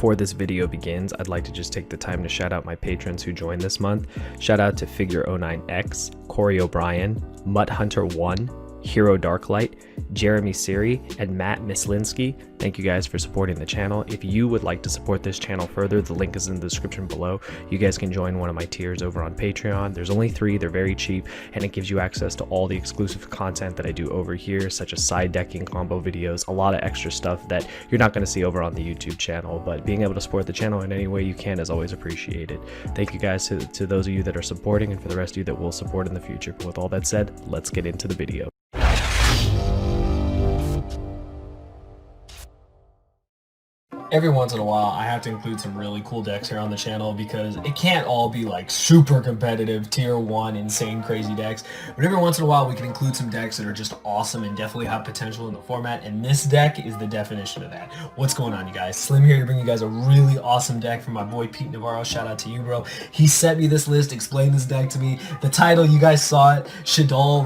Before this video begins, I'd like to just take the time to shout out my patrons who joined this month. Shout out to Figure09X, Corey O'Brien, Mutt Hunter 1, Hero Darklight, Jeremy Siri, and Matt Mislinski. Thank you guys for supporting the channel. If you would like to support this channel further, the link is in the description below. You guys can join one of my tiers over on Patreon. There's only 3, they're very cheap, and it gives you access to all the exclusive content that I do over here, such as side decking, combo videos, a lot of extra stuff that you're not going to see over on the YouTube channel, but being able to support the channel in any way you can is always appreciated. Thank you guys to those of you that are supporting, and for the rest of you that will support in the future. But with all that said, let's get into the video. Every once in a while, I have to include some really cool decks here on the channel because it can't all be like super competitive, tier 1, insane, crazy decks. But every once in a while, we can include some decks that are just awesome and definitely have potential in the format. And this deck is the definition of that. What's going on, you guys? Slim here to bring you guys a really awesome deck from my boy Pete Navarro. Shout out to you, bro. He sent me this list, explained this deck to me. The title, you guys saw it. SHADDOLL,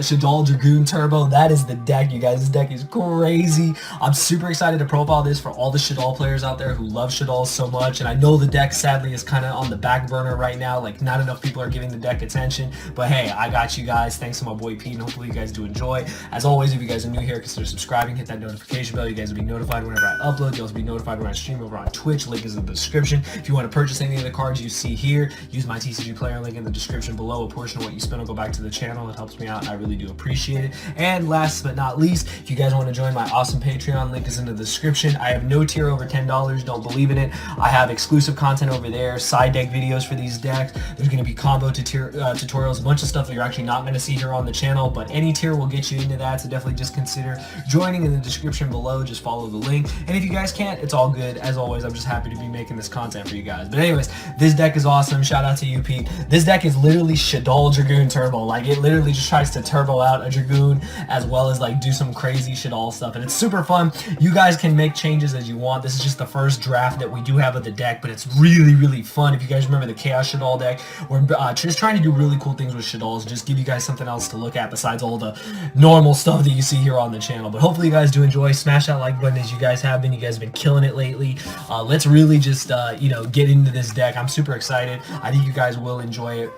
SHADDOLL Dragoon Turbo. That is the deck, you guys. This deck is crazy. I'm super excited to profile this for all the SHADDOLL players out there who love SHADDOLL so much, and I know the deck sadly is kind of on the back burner right now, like not enough people are giving the deck attention, but hey, I got you guys. Thanks to my boy Pete, and hopefully you guys do enjoy. As always, if you guys are new here, consider subscribing, hit that notification bell. You guys will be notified whenever I upload. You'll also be notified when I stream over on Twitch. Link is in the description. If you want to purchase any of the cards you see here, use my TCG player link in the description below. A portion of what you spend will go back to the channel. It helps me out, and I really do appreciate it. And last but not least, if you guys want to join my awesome Patreon, link is in the description. I have no tier over $10. Don't believe in it. I have exclusive content over there, side deck videos for these decks. There's going to be combo tutorials, a bunch of stuff that you're actually not going to see here on the channel, but any tier will get you into that, so definitely just consider joining in the description below. Just follow the link, and if you guys can't, it's all good. As always, I'm just happy to be making this content for you guys. But anyways, this deck is awesome. Shout out to you, Pete. This deck is literally SHADDOLL Dragoon Turbo. Like, it literally just tries to turbo out a Dragoon as well as like do some crazy SHADDOLL stuff, and it's super fun. You guys can make changes as you want. This is just the first draft that we do have of the deck, but it's really fun. If you guys remember the Chaos SHADDOLL deck, we're just trying to do really cool things with SHADDOLLs, just give you guys something else to look at besides all the normal stuff that you see here on the channel. But hopefully you guys do enjoy. Smash that like button as you guys have been. You guys have been killing it lately. Let's really just get into this deck. I'm super excited. I think you guys will enjoy it,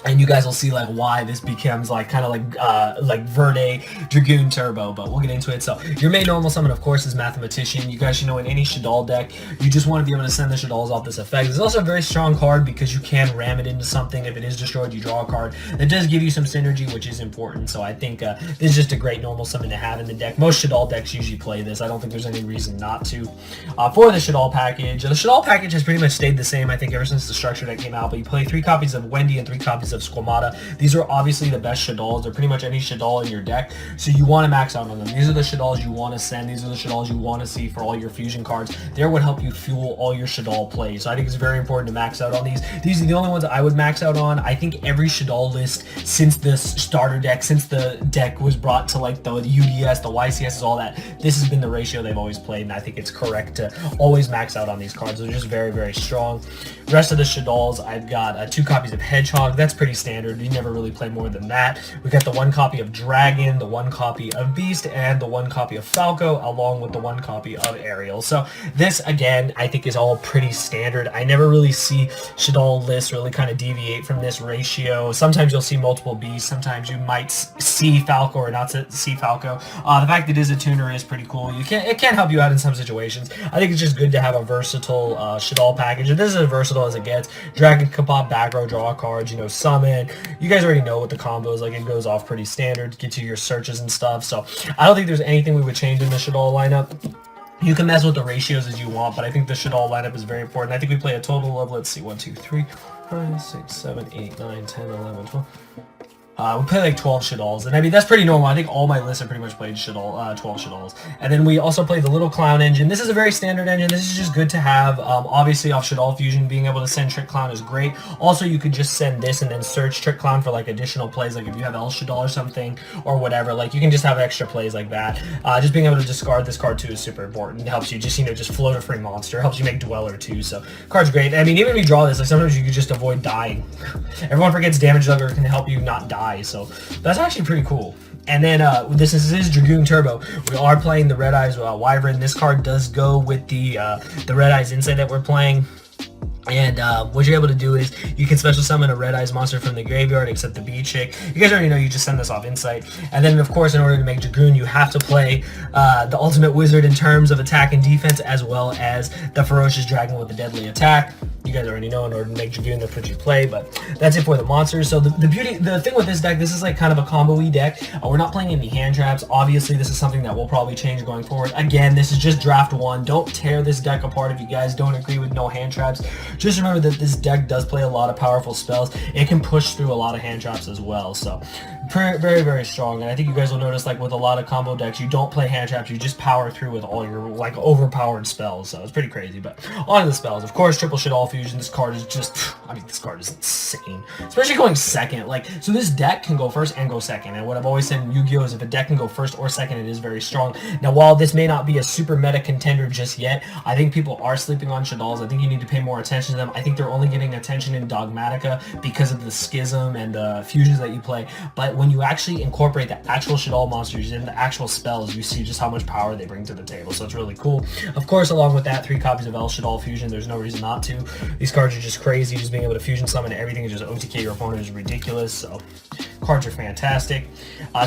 and you guys will see like why this becomes like kind of like Verde Dragoon Turbo, but we'll get into it. So your main normal summon, of course, is Mathematician. You guys should know in any SHADDOLL deck, you just want to be able to send the SHADDOLLs off this effect. It's also a very strong card because you can ram it into something. If it is destroyed, you draw a card. That does give you some synergy, which is important. So I think this is just a great normal summon to have in the deck. Most SHADDOLL decks usually play this. I don't think there's any reason not to. For the SHADDOLL package, the SHADDOLL package has pretty much stayed the same, I think, ever since the structure that came out, but you play 3 copies of Wendy and 3 copies of Squamata. These are obviously the best SHADDOLLs. They're pretty much any SHADDOLL in your deck, so you want to max out on them. These are the SHADDOLLs you want to send. These are the SHADDOLLs you want to see for all your fusion cards. They would help you fuel all your SHADDOLL plays, so I think it's very important to max out on these. These are the only ones I would max out on. I think every SHADDOLL list since this starter deck, since the deck was brought to like the UDS, the YCS, all that, this has been the ratio they've always played, and I think it's correct to always max out on these cards. They're just very strong. The rest of the SHADDOLLs, I've got 2 copies of Hedgehog. That's pretty standard. You never really play more than that. We got the 1 copy of Dragon, the 1 copy of Beast, and the 1 copy of Falco, along with the 1 copy of Ariel. So this, again, I think is all pretty standard. I never really see SHADDOLL lists really kind of deviate from this ratio. Sometimes you'll see multiple Beasts. Sometimes you might see Falco or not see Falco. The fact that it is a tuner is pretty cool. It can help you out in some situations. I think it's just good to have a versatile SHADDOLL package. And this is as versatile as it gets. Dragon can pop back row, draw cards, summon. You guys already know what the combo is like. It goes off pretty standard to get to your searches and stuff. So I don't think there's anything we would change in the SHADDOLL lineup. You can mess with the ratios as you want, but I think the SHADDOLL lineup is very important. I think we play a total of, let's see, 1, 2, 3, 5, 6, 7, 8, 9, 10, 11, 12. We play like 12 SHADDOLLs, and I mean, that's pretty normal. I think all my lists are pretty much played 12 SHADDOLLs. And then we also play the Little Clown engine. This is a very standard engine. This is just good to have. Obviously, off SHADDOLL Fusion, being able to send Trick Clown is great. Also, you could just send this and then search Trick Clown for like additional plays, like if you have El SHADDOLL or something, or whatever. Like, you can just have extra plays like that. Just being able to discard this card, too, is super important. It helps you just float a free monster. It helps you make Dweller, too, so card's great. I mean, even if you draw this, like, sometimes you could just avoid dying. Everyone forgets Damage Dugger can help you not die, so that's actually pretty cool. And then this is Dragoon Turbo. We are playing the Red Eyes Wyvern. This card does go with the Red Eyes Insight that we're playing. And what you're able to do is you can special summon a Red Eyes monster from the graveyard, except the bee chick. You guys already know you just send this off Insight. And then, of course, in order to make Dragoon, you have to play the Ultimate Wizard in terms of attack and defense, as well as the Ferocious Dragon with the deadly attack. You guys already know in order to make Dragoon, that's what you play, but that's it for the monsters. So the thing with this deck, this is like kind of a combo-y deck. We're not playing any hand traps. Obviously, this is something that will probably change going forward. Again, this is just draft one. Don't tear this deck apart if you guys don't agree with no hand traps. Just remember that this deck does play a lot of powerful spells. It can push through a lot of hand traps as well. So very, very strong. And I think you guys will notice, like with a lot of combo decks, you don't play hand traps. You just power through with all your like overpowered spells. So it's pretty crazy. But on to the spells. Of course, triple SHADDOLL Fusion. This card is just, I mean, this card is insane. Especially going second. Like, so this deck can go first and go second. And what I've always said in Yu-Gi-Oh! Is if a deck can go first or second, it is very strong. Now, while this may not be a super meta contender just yet, I think people are sleeping on SHADDOLLs. I think you need to pay more attention to them. I think they're only getting attention in Dogmatica because of the Schism and the fusions that you play. But when you actually incorporate the actual SHADDOLL monsters in the actual spells, you see just how much power they bring to the table. So it's really cool. Of course, along with that, 3 copies of SHADDOLL Fusion. There's no reason not to. These cards are just crazy. Just being able to fusion summon everything and just OTK your opponent is ridiculous. So cards are fantastic.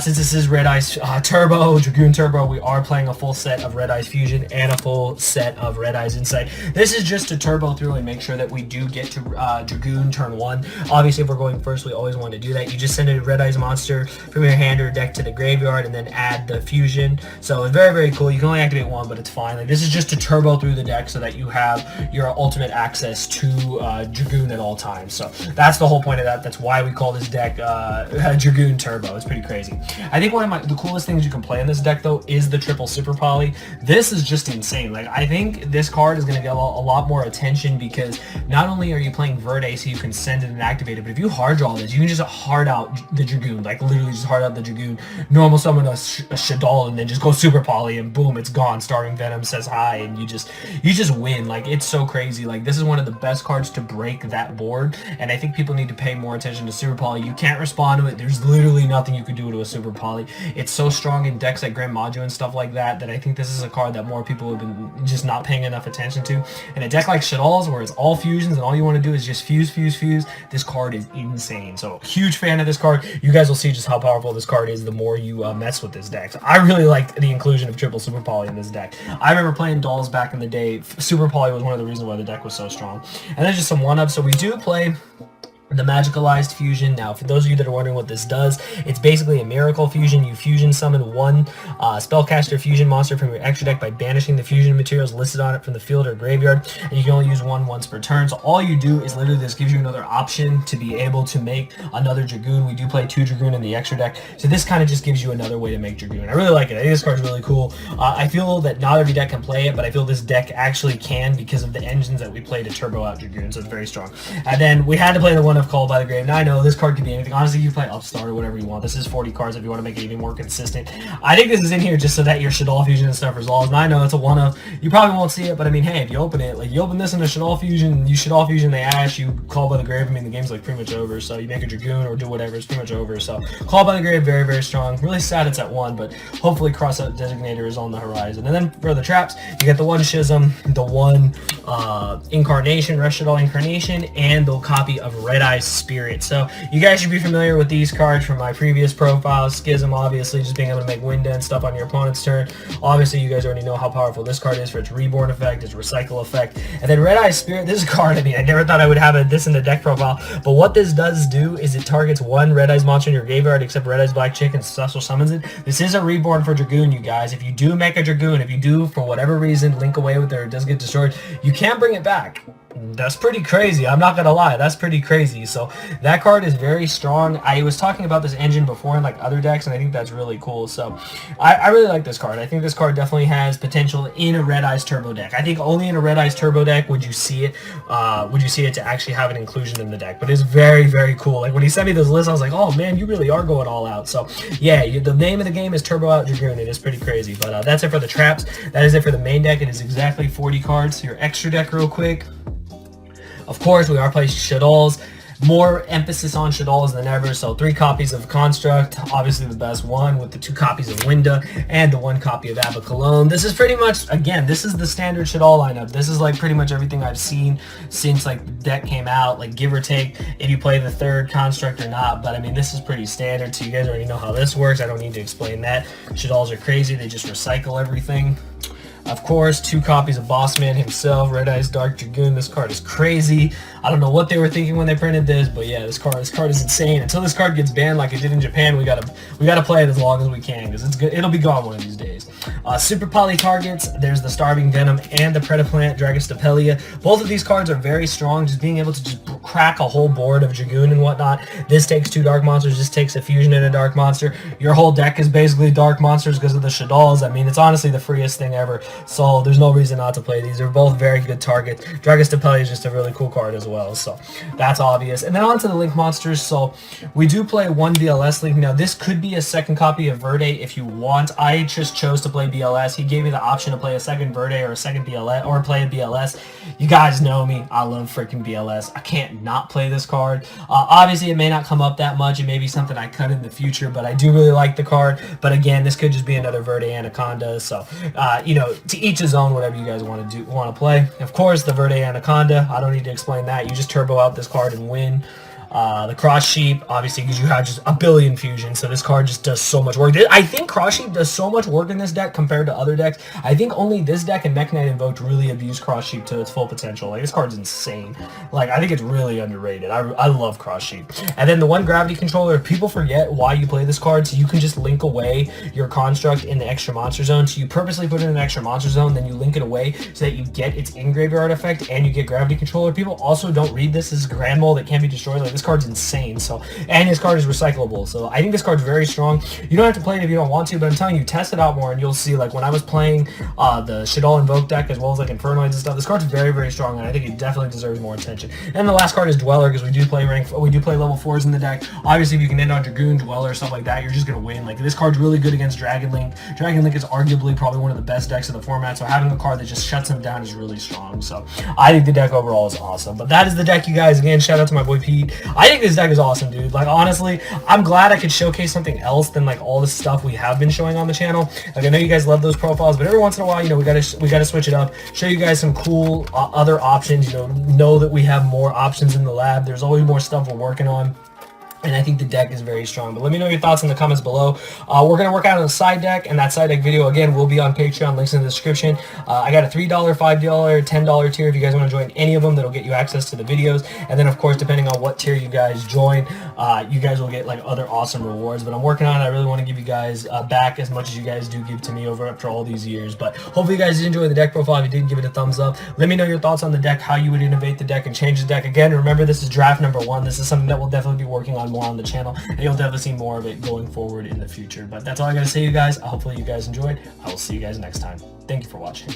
Since this is Red Eyes Turbo, Dragoon Turbo, we are playing a full set of Red Eyes Fusion and a full set of Red Eyes Insight. This is just to turbo through and make sure that we do get to Dragoon turn 1. Obviously, if we're going first, we always want to do that. You just send a Red Eyes monster from your hand or deck to the graveyard and then add the fusion. So it's very, very cool. You can only activate 1, but it's fine. Like, this is just to turbo through the deck so that you have your ultimate access to Dragoon at all times. So that's the whole point of that. That's why we call this deck Dragoon Turbo. It's pretty crazy. I think one of the coolest things you can play in this deck, though, is the triple Super Poly. This is just insane. Like, I think this card is going to get a lot more attention because not only are you playing Verde, so you can send it and activate it, but if you hard draw this, you can just hard out the Dragoon. Like, literally just hard out the Dragoon, normal summon a SHADDOLL, and then just go Super Poly, and boom, it's gone. Starving Venom says hi, and you just win. Like, it's so crazy. Like, this is one of the best cards to break that board, and I think people need to pay more attention to Super Poly. You can't respond to it. There's literally nothing you can do to a Super Poly. It's so strong in decks like Grand Maju and stuff like that, that I think this is a card that more people have been just not paying enough attention to. And a deck like SHADDOLL's, where it's all fusions and all you want to do is just fuse, this card is insane. So, huge fan of this card. You guys will see just how powerful this card is the more you mess with this deck. So I really like the inclusion of triple Super Poly in this deck. I remember playing Dolls back in the day. Super Poly was one of the reasons why the deck was so strong. And then just some one-ups. So we do play the Magicalized Fusion. Now, for those of you that are wondering what this does, it's basically a miracle fusion. You fusion summon 1 spellcaster fusion monster from your extra deck by banishing the fusion materials listed on it from the field or graveyard, and you can only use 1 once per turn. So all you do is literally this gives you another option to be able to make another Dragoon. We do play 2 Dragoon in the extra deck, so this kind of just gives you another way to make Dragoon. I really like it. I think this card's really cool. I feel that not every deck can play it, but I feel this deck actually can because of the engines that we play to turbo out Dragoon, so it's very strong. And then we had to play the one of Called by the Grave. Now, I know this card could be anything. Honestly, you play Upstart or whatever you want. This is 40 cards if you want to make it even more consistent. I think this is in here just so that your SHADDOLL Fusion and stuff resolves. And I know it's a one of. You probably won't see it, but I mean, hey, if you open it, like you open this in a SHADDOLL Fusion, you SHADDOLL Fusion the Ash, you Call by the Grave. I mean, the game's like pretty much over. So you make a Dragoon or do whatever, it's pretty much over. So Call by the Grave, very, very strong. Really sad it's at 1, but hopefully Cross-Out Designator is on the horizon. And then for the traps, you get the 1 Schism, the 1 Incarnation, Rush SHADDOLL Incarnation, and the copy of Red Eyes Spirit. So you guys should be familiar with these cards from my previous profiles. Schism, obviously, just being able to make wind and stuff on your opponent's turn. Obviously, you guys already know how powerful this card is for its Reborn effect, its Recycle effect. And then Red Eyes Spirit, this is a card, I mean, I never thought I would have this in the deck profile, but what this does do is it targets 1 Red Eyes monster in your graveyard except Red Eyes Black Chick and special summons it. This is a Reborn for Dragoon, you guys. If you do make a Dragoon, if you do, for whatever reason, link away with it or it does get destroyed, you can't bring it back. That's pretty crazy. I'm not gonna lie, that's pretty crazy. So that card is very strong. I was talking about this engine before in like other decks, and I think that's really cool. So I really like this card. I think this card definitely has potential in a Red Eyes Turbo deck. I think only in a Red Eyes Turbo deck would you see it to actually have an inclusion in the deck. But it's very, very cool. Like when he sent me those lists, I was like, oh man, you really are going all out. So yeah, the name of the game is Turbo Out Dragoon. It is pretty crazy. But that's it for the traps. That is it for the main deck. It is exactly 40 cards. Your extra deck real quick. Of course, we are playing SHADDOLLs. more emphasis on SHADDOLLs than ever. So 3 copies of Construct, obviously the best one, with the 2 copies of Winda and the 1 copy of Abacolone. This is pretty much, again, this is the standard SHADDOLL lineup. This is like pretty much everything I've seen since like the deck came out, like give or take if you play the 3rd Construct or not. But I mean, this is pretty standard, so you guys already know how this works. I don't need to explain that. SHADDOLLs are crazy. They just recycle everything. Of course, 2 copies of Bossman himself, Red Eyes Dark Dragoon. This card is crazy. I don't know what they were thinking when they printed this, but yeah, this card is insane. Until this card gets banned like it did in Japan, we gotta play it as long as we can, because it's good. It'll be gone one of these days. Super Poly targets. There's the Starving Venom and the Predaplant Dragostapelia. Both of these cards are very strong. Just being able to just crack a whole board of Dragoon and whatnot. This takes 2 Dark Monsters. This takes a Fusion and a Dark Monster. Your whole deck is basically Dark Monsters because of the SHADDOLLs. I mean, it's honestly the freest thing ever. So there's no reason not to play these. They're both very good targets. Dragostapelia is just a really cool card as well, so that's obvious. And then on to the Link monsters. So we do play 1 BLS Link. Now this could be a 2nd copy of Verde if you want. I just chose to play BLS. He gave me the option to play a 2nd Verde or a 2nd BLS, or play a BLS. You guys know me. I love freaking BLS. I can't not play this card. Obviously it may not come up that much. It may be something I cut in the future, but I do really like the card. But again, this could just be another Verde Anaconda. So you know, to each his own, whatever you guys want to play. Of course, the Verde Anaconda, I don't need to explain that. You just turbo out this card and win. The Cross Sheep, obviously, because you have just a billion fusions, so this card just does so much work. I think Cross Sheep does so much work in this deck compared to other decks. I think only this deck and Mech Knight Invoked really abuse Cross Sheep to its full potential. Like, this card's insane. Like, I think it's really underrated. I love Cross Sheep. And then the 1 Gravity Controller, people forget why you play this card, so you can just link away your Construct in the extra monster zone. So you purposely put it in an extra monster zone, then you link it away so that you get its in-graveyard effect and you get Gravity Controller. People also don't read this as Grand Mole that can't be destroyed. Like, this card's insane. So, and his card is recyclable. So I think this card's very strong. You don't have to play it if you don't want to, but I'm telling you, test it out more and you'll see. Like when I was playing the SHADDOLL Invoke deck as well as like Infernoids and stuff, this card's very, very strong, and I think it definitely deserves more attention. And the last card is Dweller, because we do play level 4s in the deck. Obviously, if you can end on Dragoon, Dweller, stuff like that, you're just gonna win. Like, this card's really good against Dragon Link. Dragon Link is arguably probably one of the best decks in the format, so having a card that just shuts him down is really strong. So I think the deck overall is awesome. But that is the deck, you guys. Again, shout out to my boy Pete. I think this deck is awesome, dude. Like, honestly, I'm glad I could showcase something else than like all the stuff we have been showing on the channel. Like, I know you guys love those profiles, but every once in a while, you know, we gotta switch it up, show you guys some cool other options. You know that we have more options in the lab. There's always more stuff we're working on. And I think the deck is very strong. But let me know your thoughts in the comments below. We're going to work out on a side deck, and that side deck video, again, will be on Patreon. Links in the description. I got a $3, $5, $10 tier if you guys want to join any of them. That'll get you access to the videos. And then, of course, depending on what tier you guys join, you guys will get, like, other awesome rewards. But I'm working on it. I really want to give you guys back as much as you guys do give to me after all these years. But hopefully you guys did enjoy the deck profile. If you did, give it a thumbs up. Let me know your thoughts on the deck, how you would innovate the deck and change the deck. Again, remember, this is draft number 1. This is something that we'll definitely be working on more on the channel, and you'll definitely see more of it going forward in the future. But that's all I gotta say, you guys. Hopefully you guys enjoyed. I will see you guys next time. Thank you for watching.